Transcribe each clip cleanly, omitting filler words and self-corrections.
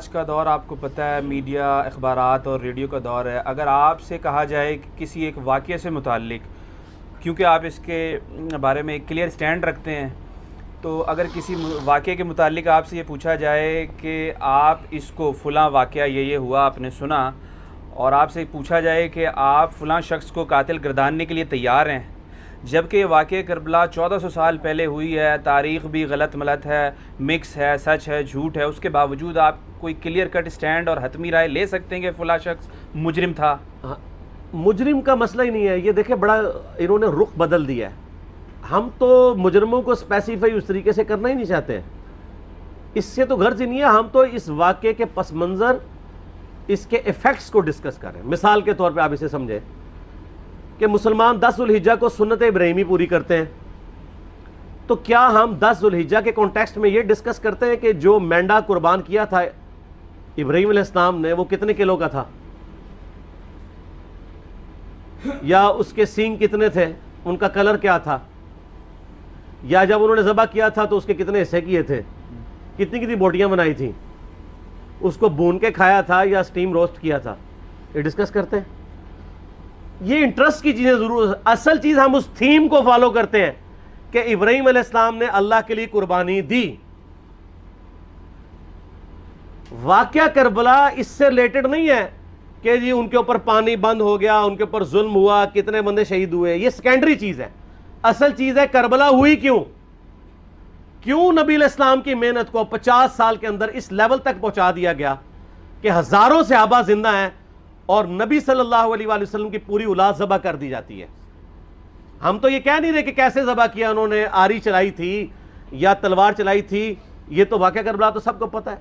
آج کا دور آپ کو پتہ ہے، میڈیا، اخبارات اور ریڈیو کا دور ہے۔ اگر آپ سے کہا جائے کہ کسی ایک واقعے سے متعلق، کیونکہ آپ اس کے بارے میں ایک کلیئر سٹینڈ رکھتے ہیں، تو اگر کسی واقعے کے متعلق آپ سے یہ پوچھا جائے کہ آپ اس کو فلاں واقعہ یہ ہوا آپ نے سنا، اور آپ سے پوچھا جائے کہ آپ فلاں شخص کو قاتل گرداننے کے لیے تیار ہیں، جبکہ یہ واقعہ کربلا 1400 سال پہلے ہوئی ہے، تاریخ بھی غلط ملت ہے، مکس ہے، سچ ہے، جھوٹ ہے، اس کے باوجود آپ کوئی کلیئر کٹ سٹینڈ اور حتمی رائے لے سکتے ہیں کہ فلاں شخص مجرم تھا؟ مجرم کا مسئلہ ہی نہیں ہے یہ، دیکھیں بڑا انہوں نے رخ بدل دیا ہے۔ ہم تو مجرموں کو اسپیسیفائی اس طریقے سے کرنا ہی نہیں چاہتے ہیں، اس سے تو غرض ہی نہیں ہے۔ ہم تو اس واقعے کے پس منظر، اس کے ایفیکٹس کو ڈسکس کر رہے ہیں۔ مثال کے طور پہ آپ اسے سمجھیں کہ مسلمان 10 ذوالحجہ کو سنت ابراہیمی پوری کرتے ہیں، تو کیا ہم 10 ذوالحجہ کے کانٹیکسٹ میں یہ ڈسکس کرتے ہیں کہ جو مینڈا قربان کیا تھا ابراہیم علیہ السلام نے وہ کتنے کلو کا تھا، یا اس کے سینگ کتنے تھے، ان کا کلر کیا تھا، یا جب انہوں نے ذبح کیا تھا تو اس کے کتنے حصے کیے تھے، کتنی بوٹیاں بنائی تھیں، اس کو بھون کے کھایا تھا یا سٹیم روسٹ کیا تھا، یہ ڈسکس کرتے ہیں۔ یہ انٹرسٹ کی چیزیں ضرور، اصل چیز ہم اس تھیم کو فالو کرتے ہیں کہ ابراہیم علیہ السلام نے اللہ کے لیے قربانی دی۔ واقعہ کربلا اس سے ریلیٹڈ نہیں ہے کہ جی ان کے اوپر پانی بند ہو گیا، ان کے اوپر ظلم ہوا، کتنے بندے شہید ہوئے، یہ سیکنڈری چیز ہے۔ اصل چیز ہے کربلا ہوئی کیوں نبی علیہ السلام کی محنت کو 50 سال کے اندر اس لیول تک پہنچا دیا گیا کہ ہزاروں صحابہ زندہ ہیں اور نبی صلی اللہ علیہ وآلہ وسلم کی پوری اولاد ذبح کر دی جاتی ہے۔ ہم تو یہ کہہ نہیں رہے کہ کیسے ذبح کیا انہوں نے، آری چلائی تھی یا تلوار چلائی تھی، یہ تو واقعہ کربلا تو سب کو پتہ ہے،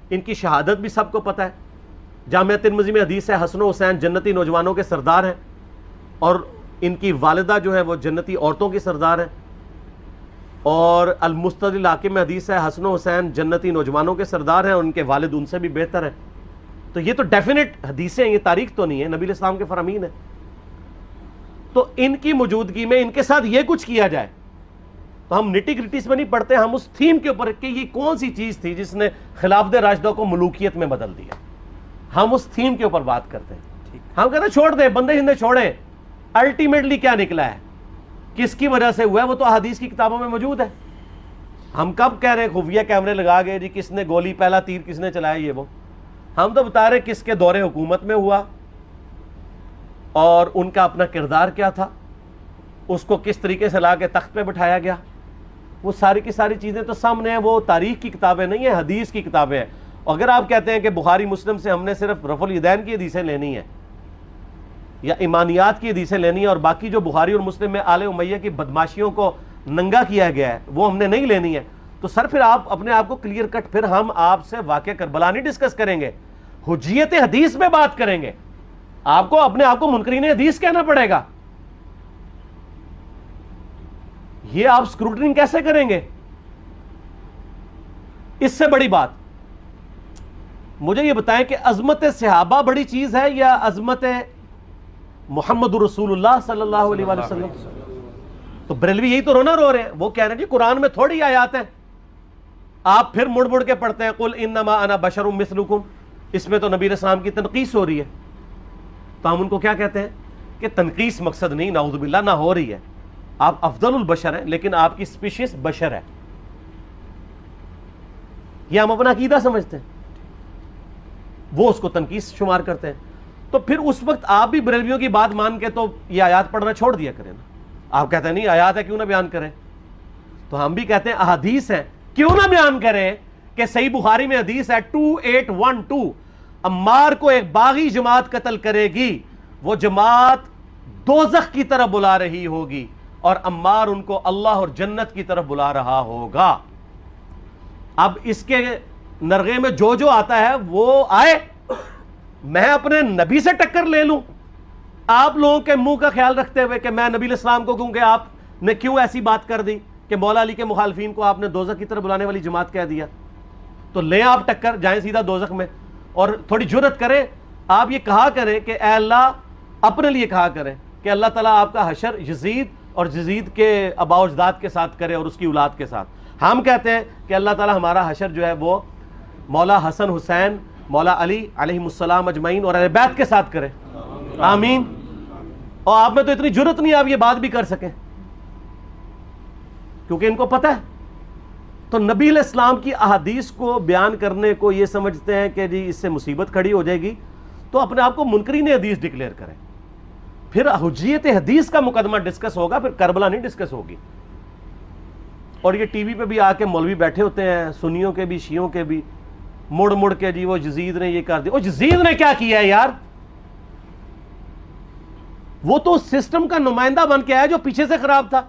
ان کی شہادت بھی سب کو پتہ ہے۔ جامعہ ترمذی میں حدیث ہے حسن و حسین جنتی نوجوانوں کے سردار ہیں، اور ان کی والدہ جو ہے وہ جنتی عورتوں کی سردار ہیں، اور المستدل حاکم میں حدیث ہے حسن و حسین جنتی نوجوانوں کے سردار ہیں اور ان کے والد ان سے بھی بہتر ہیں۔ تو یہ تو ڈیفینٹ حدیثیں ہیں، یہ تاریخ تو نہیں ہے، نبی علیہ السلام کے فرامین ہیں۔ تو ان کی موجودگی میں ان کے ساتھ یہ کچھ کیا جائے تو ہم نٹی گریٹیز میں نہیں پڑھتے، ہم اس تھیم کے اوپر کہ یہ کون سی چیز تھی جس نے خلافت راشدہ کو ملوکیت میں بدل دیا، ہم اس تھیم کے اوپر بات کرتے ہیں۔ ہم کہتے ہیں چھوڑ دیں، بندے ہندے چھوڑیں، الٹیمیٹلی کیا نکلا ہے، کس کی وجہ سے ہوا ہے، وہ تو احادیث کی کتابوں میں موجود ہے۔ ہم کب کہہ رہے ہیں خفیہ کیمرے لگا گئے جی کس نے گولی، پہلا تیر کس نے چلایا، یہ وہ، ہم تو بتا رہے کس کے دور حکومت میں ہوا اور ان کا اپنا کردار کیا تھا، اس کو کس طریقے سے لا کے تخت پہ بٹھایا گیا، وہ ساری کی ساری چیزیں تو سامنے ہیں۔ وہ تاریخ کی کتابیں نہیں ہیں، حدیث کی کتابیں ہیں۔ اگر آپ کہتے ہیں کہ بخاری مسلم سے ہم نے صرف رفع الیدین کی حدیثیں لینی ہیں یا ایمانیات کی حدیثیں لینی ہیں اور باقی جو بخاری اور مسلم میں آل امیہ کی بدماشیوں کو ننگا کیا گیا ہے وہ ہم نے نہیں لینی ہے، تو سر پھر آپ اپنے آپ کو کلیئر کٹ، پھر ہم آپ سے واقعہ کربلا نہیں ڈسکس کریں گے، حجیت حدیث میں بات کریں گے۔ آپ کو اپنے آپ کو منکرین حدیث کہنا پڑے گا، یہ آپ اسکروٹنگ کیسے کریں گے؟ اس سے بڑی بات مجھے یہ بتائیں کہ عظمت صحابہ بڑی چیز ہے یا عظمت محمد رسول اللہ صلی اللہ علیہ وآلہ وسلم؟ تو بریلوی یہی تو رونا رو رہے ہیں، وہ کہہ رہے ہیں جی قرآن میں تھوڑی آیات ہیں، آپ پھر مڑ مڑ کے پڑھتے ہیں قل انما انا بشر مثلکم، اس میں تو نبی علیہ السلام کی تنقیص ہو رہی ہے۔ تو ہم ان کو کیا کہتے ہیں کہ تنقیص مقصد نہیں، نعوذ باللہ، نہ ہو رہی ہے، آپ افضل البشر ہیں لیکن آپ کی سپیشیز بشر ہے، یہ ہم اپنا عقیدہ سمجھتے ہیں، وہ اس کو تنقیص شمار کرتے ہیں۔ تو پھر اس وقت آپ بھی بریلویوں کی بات مان کے تو یہ آیات پڑھنا چھوڑ دیا کریں نا۔ آپ کہتے ہیں نہیں آیات ہے کیوں نہ بیان کریں، تو ہم بھی کہتے ہیں احادیث ہے کیوں نہ بیان کریں کہ صحیح بخاری میں حدیث ہے 2812 عمار کو ایک باغی جماعت قتل کرے گی، وہ جماعت دوزخ کی طرف بلا رہی ہوگی اور عمار ان کو اللہ اور جنت کی طرف بلا رہا ہوگا۔ اب اس کے نرغے میں جو آتا ہے وہ آئے، میں اپنے نبی سے ٹکر لے لوں آپ لوگوں کے منہ کا خیال رکھتے ہوئے کہ میں نبی علیہ السلام کو کہوں کہ آپ نے کیوں ایسی بات کر دی کہ مولا علی کے مخالفین کو آپ نے دوزخ کی طرف بلانے والی جماعت کہہ دیا، تو لیں آپ ٹکر، جائیں سیدھا دوزخ میں، اور تھوڑی جرت کریں آپ یہ کہا کریں کہ اے اللہ، اپنے لیے کہا کریں کہ اللہ تعالیٰ آپ کا حشر یزید اور یزید کے آباء و اجداد کے ساتھ کرے اور اس کی اولاد کے ساتھ۔ ہم کہتے ہیں کہ اللہ تعالیٰ ہمارا حشر جو ہے وہ مولا حسن حسین مولا علی علیہم السلام اجمعین اور اہل بیت کے ساتھ کریں، آمین۔ اور آپ میں تو اتنی جرت نہیں آپ یہ بات بھی کر سکیں، کیونکہ ان کو پتہ ہے۔ تو نبی علیہ السلام کی احادیث کو بیان کرنے کو یہ سمجھتے ہیں کہ جی اس سے مصیبت کھڑی ہو جائے گی، تو اپنے آپ کو منکرین حدیث ڈکلیئر کریں، پھر حجیت حدیث کا مقدمہ ڈسکس ہوگا، پھر کربلا نہیں ڈسکس ہوگی۔ اور یہ ٹی وی پہ بھی آ کے مولوی بیٹھے ہوتے ہیں، سنیوں کے بھی شیعوں کے بھی، مڑ مڑ کے جی وہ یزید نے یہ کر دیا۔ وہ یزید نے کیا کیا ہے یار؟ وہ تو سسٹم کا نمائندہ بن کے آیا جو پیچھے سے خراب تھا۔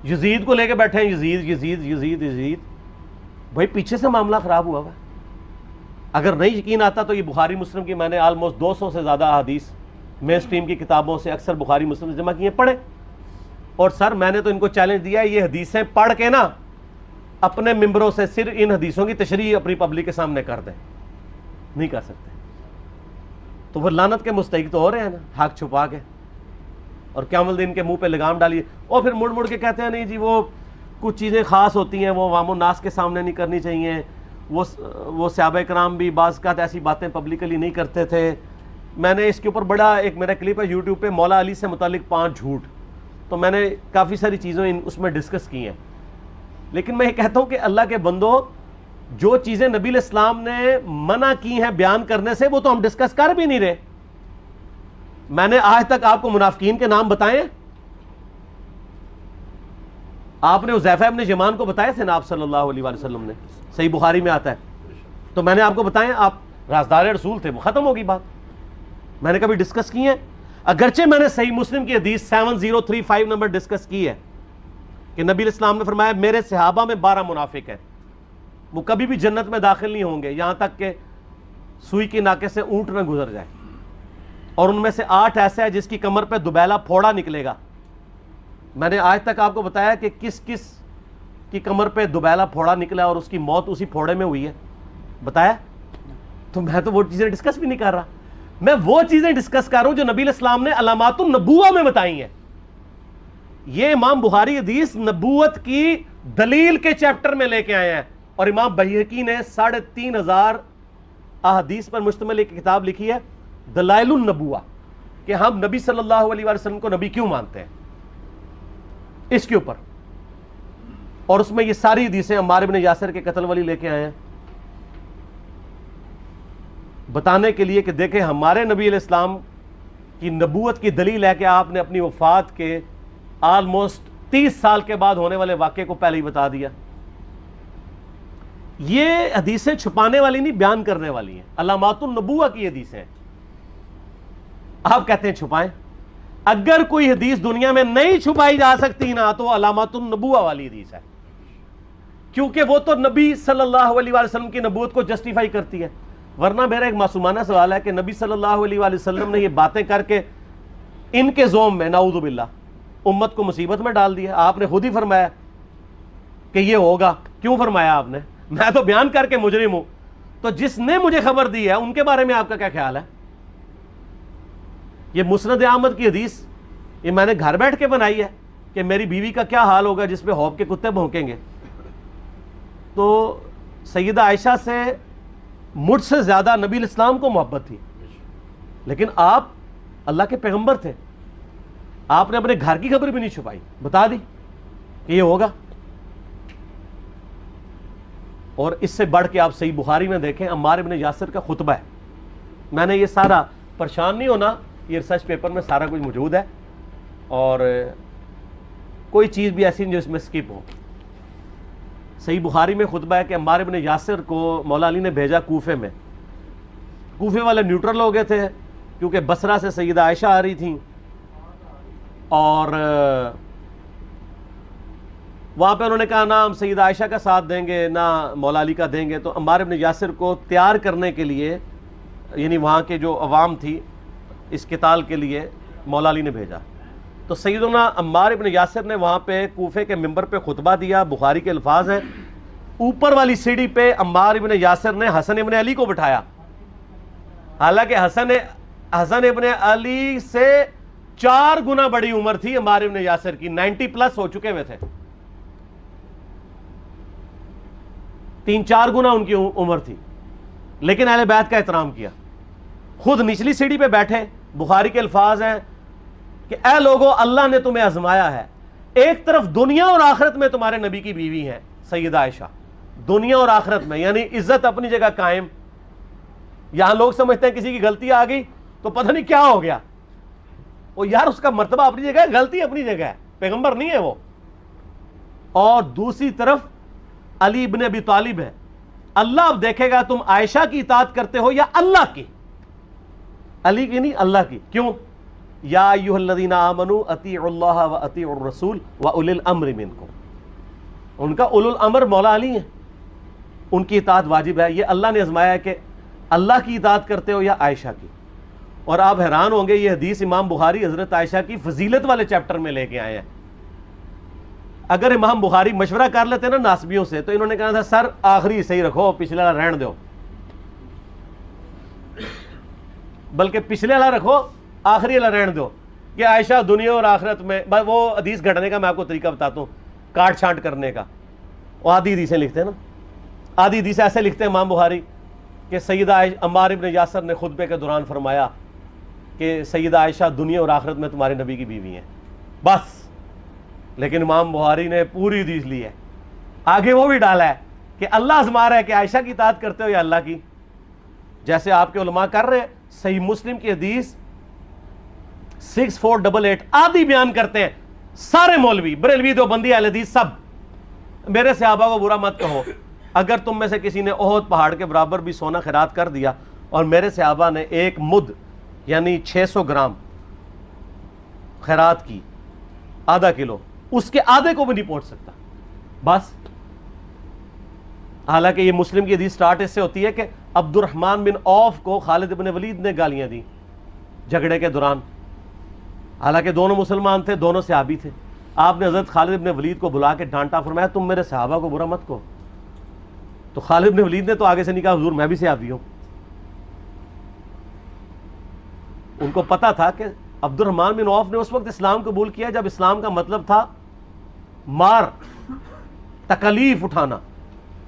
یزید کو لے کے بیٹھے ہیں، یزید یزید یزید یزید، بھائی پیچھے سے معاملہ خراب ہوا ہوا ہے۔ اگر نہیں یقین آتا تو یہ بخاری مسلم کی میں نے آلموسٹ 200 سے زیادہ احادیث مین اسٹریم کی کتابوں سے اکثر بخاری مسلم سے جمع کیے، پڑھیں۔ اور سر میں نے تو ان کو چیلنج دیا ہے، یہ حدیثیں پڑھ کے نا اپنے ممبروں سے صرف ان حدیثوں کی تشریح اپنی پبلک کے سامنے کر دیں، نہیں کر سکتے تو وہ لعنت کے مستحق تو ہو رہے ہیں نا، حق چھپا کے، اور قیامت دن کے منہ پہ لگام ڈالیے۔ اور پھر مڑ مڑ کے کہتے ہیں نہیں جی وہ کچھ چیزیں خاص ہوتی ہیں، وہ عوام الناس کے سامنے نہیں کرنی چاہیے، وہ صحابہ کرام بھی بعض اوقات ایسی باتیں پبلکلی نہیں کرتے تھے۔ میں نے اس کے اوپر بڑا ایک میرا کلپ ہے یوٹیوب پہ، مولا علی سے متعلق 5 جھوٹ، تو میں نے کافی ساری چیزیں اس میں ڈسکس کی ہیں۔ لیکن میں یہ کہتا ہوں کہ اللہ کے بندو، جو چیزیں نبی علیہ السلام نے منع کی ہیں بیان کرنے سے، وہ تو ہم ڈسکس کر بھی نہیں رہے۔ میں نے آج تک آپ کو منافقین کے نام بتائے؟ آپ نے حذیفہ ابن یمان کو بتائے تھے نا آپ صلی اللہ علیہ وآلہ وسلم نے، صحیح بخاری میں آتا ہے، تو میں نے آپ کو بتائے، آپ رازدار رسول تھے، وہ ختم ہوگی بات۔ میں نے کبھی ڈسکس کی ہے؟ اگرچہ میں نے صحیح مسلم کی حدیث 7035 نمبر ڈسکس کی ہے کہ نبی علیہ السلام نے فرمایا میرے صحابہ میں 12 منافق ہیں، وہ کبھی بھی جنت میں داخل نہیں ہوں گے یہاں تک کہ سوئی کی ناکے سے اونٹ نہ گزر جائے، اور ان میں سے 8 ایسا ہے جس کی کمر پہ دوبیلا پھوڑا نکلے گا۔ میں نے آج تک آپ کو بتایا کہ کس کس کی کمر پہ دوبیلا پھوڑا نکلا اور اس کی موت اسی پھوڑے میں ہوئی ہے، بتایا؟ تو میں تو وہ چیزیں ڈسکس بھی نہیں کر رہا، میں وہ چیزیں ڈسکس کر رہا ہوں جو نبی علیہ السلام نے علامات النبوہ میں بتائی ہیں۔ یہ امام بخاری حدیث نبوت کی دلیل کے چیپٹر میں لے کے آئے ہیں، اور امام بہقی نے 3500 احادیث پر مشتمل ایک کتاب لکھی ہے دلائل النبوہ، کہ ہم نبی صلی اللہ علیہ وسلم کو نبی کیوں مانتے ہیں، اس کے اوپر۔ اور اس میں یہ ساری حدیثیں عمار بن یاسر کے قتل والی لے کے آئے ہیں، بتانے کے لیے کہ دیکھیں ہمارے نبی علیہ السلام کی نبوت کی دلیل ہے کہ آپ نے اپنی وفات کے آلموسٹ 30 سال کے بعد ہونے والے واقعے کو پہلے ہی بتا دیا۔ یہ حدیثیں چھپانے والی نہیں، بیان کرنے والی ہیں، علامات النبوہ کی حدیثیں۔ آپ کہتے ہیں چھپائیں، اگر کوئی حدیث دنیا میں نہیں چھپائی جا سکتی نا تو علامات النبوہ والی حدیث ہے، کیونکہ وہ تو نبی صلی اللہ علیہ وسلم کی نبوت کو جسٹیفائی کرتی ہے۔ ورنہ میرا ایک معصومانہ سوال ہے کہ نبی صلی اللہ علیہ وسلم نے یہ باتیں کر کے ان کے زوم میں نعوذ باللہ امت کو مصیبت میں ڈال دیا۔ آپ نے خود ہی فرمایا کہ یہ ہوگا، کیوں فرمایا آپ نے؟ میں تو بیان کر کے مجرم ہوں، تو جس نے مجھے خبر دی ہے ان کے بارے میں آپ کا کیا خیال ہے؟ یہ مسند احمد کی حدیث یہ میں نے گھر بیٹھ کے بنائی ہے کہ میری بیوی کا کیا حال ہوگا جس پہ خوف کے کتے بھونکیں گے۔ تو سیدہ عائشہ سے مجھ سے زیادہ نبی علیہ السلام کو محبت تھی، لیکن آپ اللہ کے پیغمبر تھے، آپ نے اپنے گھر کی خبر بھی نہیں چھپائی، بتا دی کہ یہ ہوگا۔ اور اس سے بڑھ کے آپ صحیح بخاری میں دیکھیں، عمار ابن یاسر کا خطبہ ہے، میں نے یہ سارا، پریشان نہیں ہونا، یہ ریسرچ پیپر میں سارا کچھ موجود ہے، اور کوئی چیز بھی ایسی نہیں جو اس میں سکپ ہو۔ صحیح بخاری میں خطبہ ہے کہ عمار ابن یاسر کو مولا علی نے بھیجا کوفے میں، کوفے والے نیوٹرل ہو گئے تھے کیونکہ بصرہ سے سیدہ عائشہ آ رہی تھیں، اور وہاں پہ انہوں نے کہا نہ ہم سیدہ عائشہ کا ساتھ دیں گے نہ مولا علی کا دیں گے، تو عمار ابن یاسر کو تیار کرنے کے لیے، یعنی وہاں کے جو عوام تھی اس قتال کے لیے، مولا علی نے بھیجا۔ تو سیدنا عمار ابن یاسر نے وہاں پہ کوفے کے ممبر پہ خطبہ دیا، بخاری کے الفاظ ہیں، اوپر والی سیڑھی پہ عمار ابن یاسر نے حسن ابن علی کو بٹھایا، حالانکہ حسن ابن علی سے 4 گنا بڑی عمر تھی عمار ابن یاسر کی، 90 پلس ہو چکے ہوئے تھے۔ 3-4 گنا ان کی عمر تھی، لیکن اہل بیت کا احترام کیا. خود نچلی سیڑھی پہ بیٹھے. بخاری کے الفاظ ہیں کہ اے لوگو اللہ نے تمہیں آزمایا ہے، ایک طرف دنیا اور آخرت میں تمہارے نبی کی بیوی ہیں سیدہ عائشہ، دنیا اور آخرت میں، یعنی عزت اپنی جگہ قائم. یہاں لوگ سمجھتے ہیں کسی کی غلطی آ گئی تو پتہ نہیں کیا ہو گیا. وہ یار اس کا مرتبہ اپنی جگہ ہے، غلطی اپنی جگہ ہے، پیغمبر نہیں ہے وہ. اور دوسری طرف علی ابن ابی طالب ہے. اللہ اب دیکھے گا تم عائشہ کی اطاعت کرتے ہو یا اللہ کی. علی کی نہیں، اللہ کی. کیوں؟ یا ایھا الذین آمنوا اطیعوا اللہ و اطیعوا الرسول و اولی الامر منکم. ان کا اولو الامر مولا علی ہیں، ان کی اطاعت واجب ہے. یہ اللہ نے آزمایا ہے کہ اللہ کی اطاعت کرتے ہو یا عائشہ کی. اور آپ حیران ہوں گے، یہ حدیث امام بخاری حضرت عائشہ کی فضیلت والے چیپٹر میں لے کے آئے ہیں. اگر امام بخاری مشورہ کر لیتے نا ناسبیوں سے تو انہوں نے کہا تھا سر آخری صحیح رکھو، پچھلے والا رہن دو، بلکہ پچھلے والا رکھو آخری والا رہن دو، کہ عائشہ دنیا اور آخرت میں. وہ حدیث گھڑنے کا میں آپ کو طریقہ بتاتا ہوں، کاٹ چھانٹ کرنے کا. وہ آدھی حدیثیں لکھتے ہیں نا، آدھی حدیثیں ایسے لکھتے ہیں امام بخاری کہ سیدہ عمار ابن یاسر نے خطبے کے دوران فرمایا کہ سیدہ عائشہ دنیا اور آخرت میں تمہارے نبی کی بیوی ہیں، بس. لیکن امام بخاری نے پوری حدیث لی ہے، آگے وہ بھی ڈالا ہے کہ اللہ آزما رہا ہے کہ عائشہ کی اطاعت کرتے ہو یا اللہ کی، جیسے آپ کے علماء کر رہے ہیں. صحیح مسلم کی حدیث 6488 آدھی بیان کرتے ہیں سارے مولوی، بریلوی، دیوبندی، اہل حدیث سب. میرے صحابہ کو برا مت کہو، اگر تم میں سے کسی نے احد پہاڑ کے برابر بھی سونا خیرات کر دیا اور میرے صحابہ نے 1 مد یعنی 600 گرام خیرات کی، آدھا کلو، اس کے آدھے کو بھی نہیں پہنچ سکتا بس. حالانکہ یہ مسلم کی حدیث سٹارٹ اس سے ہوتی ہے کہ عبد الرحمن بن عوف کو خالد بن ولید نے گالیاں دی جھگڑے کے دوران. حالانکہ دونوں مسلمان تھے، دونوں صحابی تھے. آپ نے حضرت خالد بن ولید کو بلا کے ڈانٹا، فرمایا تم میرے صحابہ کو برا مت کہو. تو خالد بن ولید نے تو آگے سے نہیں کہا حضور میں بھی صحابی ہوں. ان کو پتا تھا کہ عبد الرحمن بن عوف نے اس وقت اسلام قبول کیا جب اسلام کا مطلب تھا مار، تکلیف اٹھانا،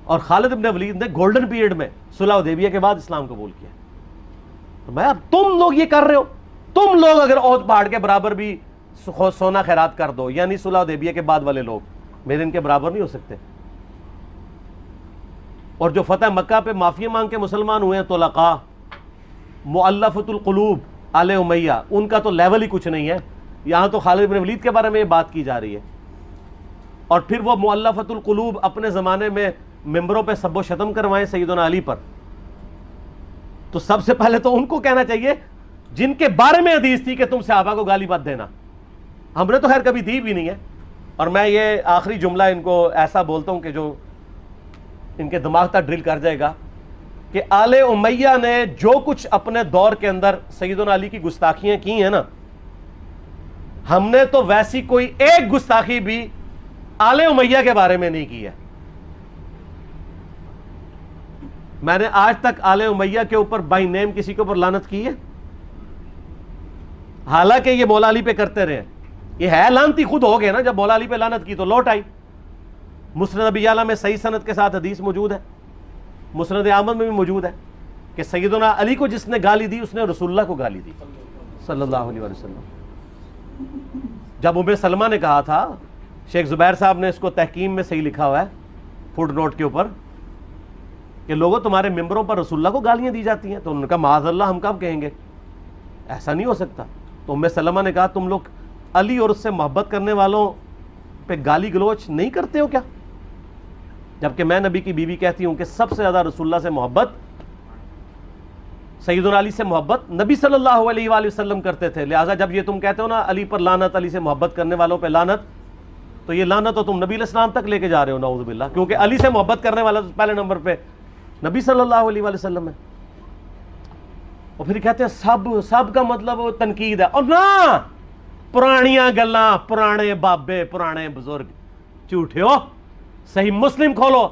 اور خالد بن ولید نے گولڈن پیریڈ میں صلح حدیبیہ کے بعد اسلام قبول کیا. میں اب تم لوگ یہ کر رہے ہو، تم لوگ اگر احد پہاڑ کے برابر بھی سونا خیرات کر دو، یعنی صلح حدیبیہ کے بعد والے لوگ میرے ان کے برابر نہیں ہو سکتے. اور جو فتح مکہ پہ معافی مانگ کے مسلمان ہوئے ہیں طلقاء، مؤلفۃ القلوب آل امیہ، ان کا تو لیول ہی کچھ نہیں ہے. یہاں تو خالد بن ولید کے بارے میں یہ بات کی جا رہی ہے. اور پھر وہ مؤلفۃ القلوب اپنے زمانے میں ممبروں پہ سب و شتم کروائیں سیدنا علی پر. تو سب سے پہلے تو ان کو کہنا چاہیے جن کے بارے میں حدیث تھی کہ تم صحابہ کو گالی مت دینا. ہم نے تو خیر کبھی دی بھی نہیں ہے. اور میں یہ آخری جملہ ان کو ایسا بولتا ہوں کہ جو ان کے دماغ تک ڈرل کر جائے گا کہ آل امیہ نے جو کچھ اپنے دور کے اندر سیدنا علی کی گستاخیاں کی ہیں نا، ہم نے تو ویسی کوئی ایک گستاخی بھی آل امیہ کے بارے میں نہیں کی ہے. میں نے آج تک آل امیہ کے اوپر بائی نیم کسی کے اوپر لعنت کی ہے؟ حالانکہ یہ مولا علی پہ کرتے رہے. یہ ہے لعنتی خود ہو گئے نا، جب مولا علی پہ لعنت کی تو لوٹ آئی. مسند ابی اعلیٰ میں صحیح سند کے ساتھ حدیث موجود ہے، مسند احمد میں بھی موجود ہے کہ سیدنا علی کو جس نے گالی دی اس نے رسول اللہ کو گالی دی صلی اللہ علیہ وسلم. جب ام سلمہ نے کہا تھا، شیخ زبیر صاحب نے اس کو تحکیم میں صحیح لکھا ہوا ہے فوٹ نوٹ کے اوپر، کہ لوگوں تمہارے ممبروں پر رسول اللہ کو گالیاں دی جاتی ہیں، تو انہوں نے کہا معاذ اللہ، ہم کب کہیں گے، ایسا نہیں ہو سکتا. تو ام سلمہ نے کہا تم لوگ علی اور اس سے محبت کرنے والوں پہ گالی گلوچ نہیں کرتے ہو کیا؟ جبکہ میں نبی کی بیوی کہتی ہوں کہ سب سے زیادہ رسول اللہ سے محبت، سیدنا علی سے محبت نبی صلی اللہ علیہ وآلہ وسلم کرتے تھے. لہٰذا جب یہ تم کہتے ہو نا علی پر لعنت، علی سے محبت کرنے والوں پہ لعنت، تو یہ لعنت تو تم نبی علیہ السلام تک لے کے جا رہے ہو نعوذ باللہ، کیونکہ علی سے محبت کرنے والا تو پہلے نمبر پہ نبی صلی اللہ علیہ وآلہ وسلم ہے. اور پھر کہتے ہیں سب کا مطلب تنقید ہے. اور نہ، پرانیاں گلاں، پرانے بابے، پرانے بزرگ، جھوٹے ہو. صحیح مسلم کھولو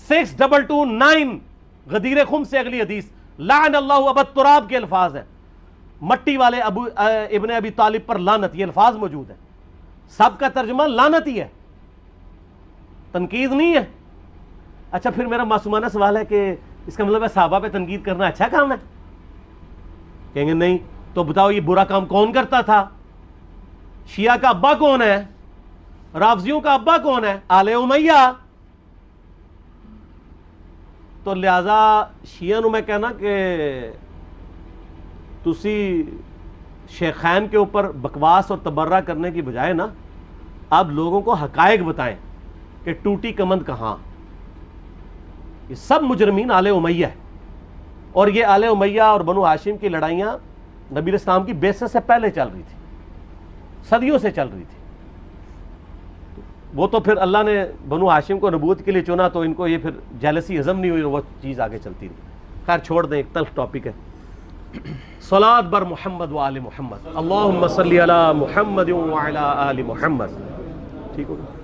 6229 غدیر خم سے اگلی حدیث، لعن اللہ ابا التراب کے الفاظ ہیں، مٹی والے ابن ابی طالب پر لعنت، یہ الفاظ موجود ہیں. سب کا ترجمہ لعنت ہی ہے، تنقید نہیں ہے. اچھا پھر میرا معصومانہ سوال ہے کہ اس کا مطلب ہے صحابہ پہ تنقید کرنا اچھا کام ہے؟ کہیں گے نہیں. تو بتاؤ یہ برا کام کون کرتا تھا؟ شیعہ کا ابا کون ہے؟ رافضیوں کا ابا کون ہے؟ آل امیہ. تو لہذا شیعہ نو میں کہنا کہ تسی شیخین کے اوپر بکواس اور تبرہ کرنے کی بجائے نا آپ لوگوں کو حقائق بتائیں کہ ٹوٹی کمند کہاں. یہ سب مجرمین آل امیہ ہے، اور یہ آل امیہ اور بنو ہاشم کی لڑائیاں نبی اسلام کی بعثت سے پہلے چل رہی تھی، صدیوں سے چل رہی تھی. وہ تو پھر اللہ نے بنو ہاشم کو نبوت کے لیے چنا تو ان کو یہ پھر جیلسی ہضم نہیں ہوئی، وہ چیز آگے چلتی رہی. خیر چھوڑ دیں، ایک تلخ ٹاپک ہے. صلاۃ بر محمد و آل محمد، اللہم صلی علی محمد و علی آل محمد. ٹھیک ہوگا.